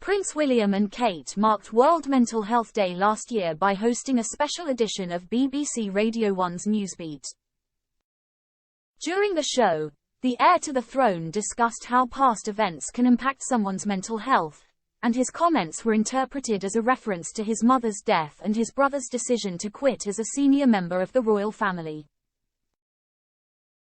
Prince William and Kate marked World Mental Health Day last year by hosting a special edition of BBC Radio 1's Newsbeat. During the show, the heir to the throne discussed how past events can impact someone's mental health, and his comments were interpreted as a reference to his mother's death and his brother's decision to quit as a senior member of the royal family.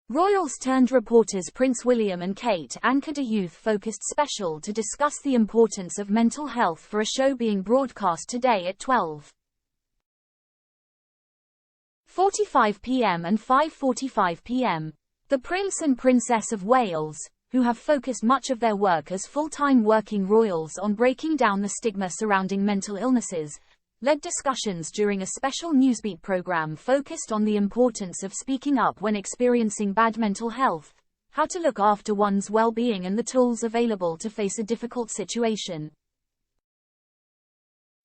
Royals-turned-reporters Prince William and Kate anchored a youth-focused special to discuss the importance of mental health for a show being broadcast today at 12:45 p.m. and 5:45 p.m. The Prince and Princess of Wales, who have focused much of their work as full-time working royals on breaking down the stigma surrounding mental illnesses, led discussions during a special Newsbeat program focused on the importance of speaking up when experiencing bad mental health, how to look after one's well-being and the tools available to face a difficult situation.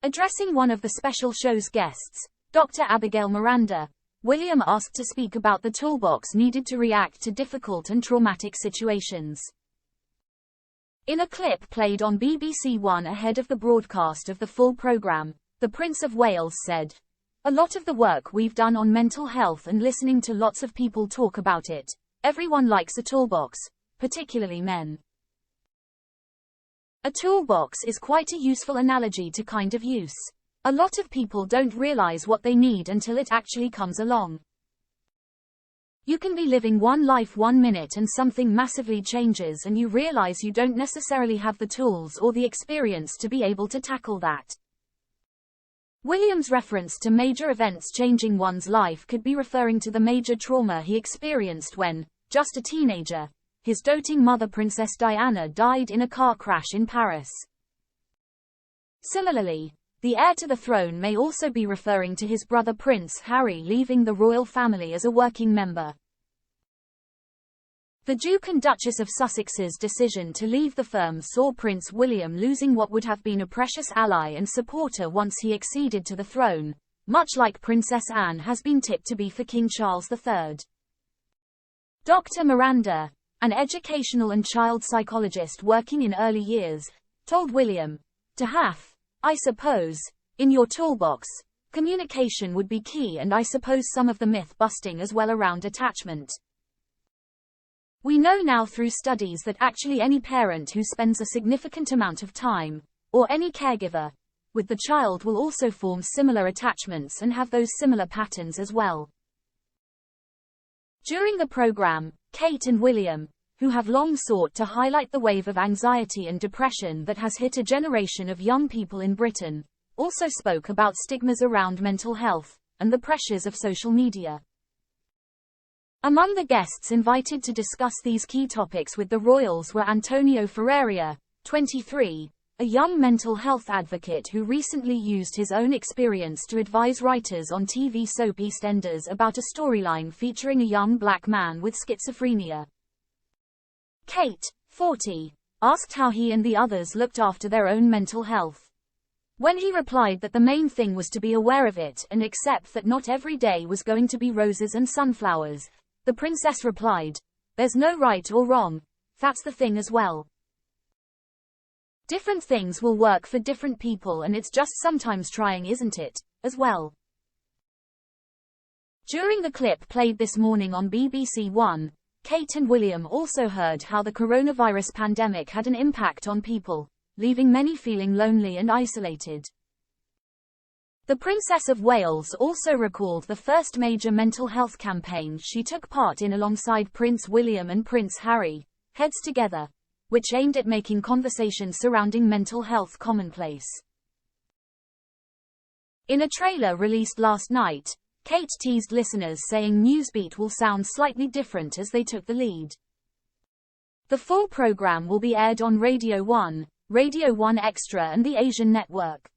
Addressing one of the special show's guests, Dr. Abigail Miranda, William asked to speak about the toolbox needed to react to difficult and traumatic situations. In a clip played on BBC One ahead of the broadcast of the full program, the Prince of Wales said, "A lot of the work we've done on mental health and listening to lots of people talk about it, everyone likes a toolbox, particularly men. A toolbox is quite a useful analogy to kind of use. A lot of people don't realize what they need until it actually comes along. You can be living one life 1 minute and something massively changes and you realize you don't necessarily have the tools or the experience to be able to tackle that." William's reference to major events changing one's life could be referring to the major trauma he experienced when, just a teenager, his doting mother Princess Diana died in a car crash in Paris. Similarly, the heir to the throne may also be referring to his brother Prince Harry leaving the royal family as a working member. The Duke and Duchess of Sussex's decision to leave the firm saw Prince William losing what would have been a precious ally and supporter once he acceded to the throne, much like Princess Anne has been tipped to be for King Charles III. Dr. Miranda, an educational and child psychologist working in early years, told William, "To have, I suppose, in your toolbox, communication would be key and I suppose some of the myth-busting as well around attachment. We know now through studies that actually any parent who spends a significant amount of time, or any caregiver, with the child will also form similar attachments and have those similar patterns as well." During the program, Kate and William, who have long sought to highlight the wave of anxiety and depression that has hit a generation of young people in Britain, also spoke about stigmas around mental health, and the pressures of social media. Among the guests invited to discuss these key topics with the royals were Antonio Ferreira, 23, a young mental health advocate who recently used his own experience to advise writers on TV soap EastEnders about a storyline featuring a young black man with schizophrenia. Kate, 40, asked how he and the others looked after their own mental health. When he replied that the main thing was to be aware of it and accept that not every day was going to be roses and sunflowers, the princess replied, "There's no right or wrong, that's the thing as well. Different things will work for different people and it's just sometimes trying, isn't it, as well." During the clip played this morning on BBC One, Kate and William also heard how the coronavirus pandemic had an impact on people, leaving many feeling lonely and isolated. The Princess of Wales also recalled the first major mental health campaign she took part in alongside Prince William and Prince Harry, Heads Together, which aimed at making conversations surrounding mental health commonplace. In a trailer released last night, Kate teased listeners saying Newsbeat will sound slightly different as they took the lead. The full program will be aired on Radio 1, Radio 1 Extra and the Asian Network.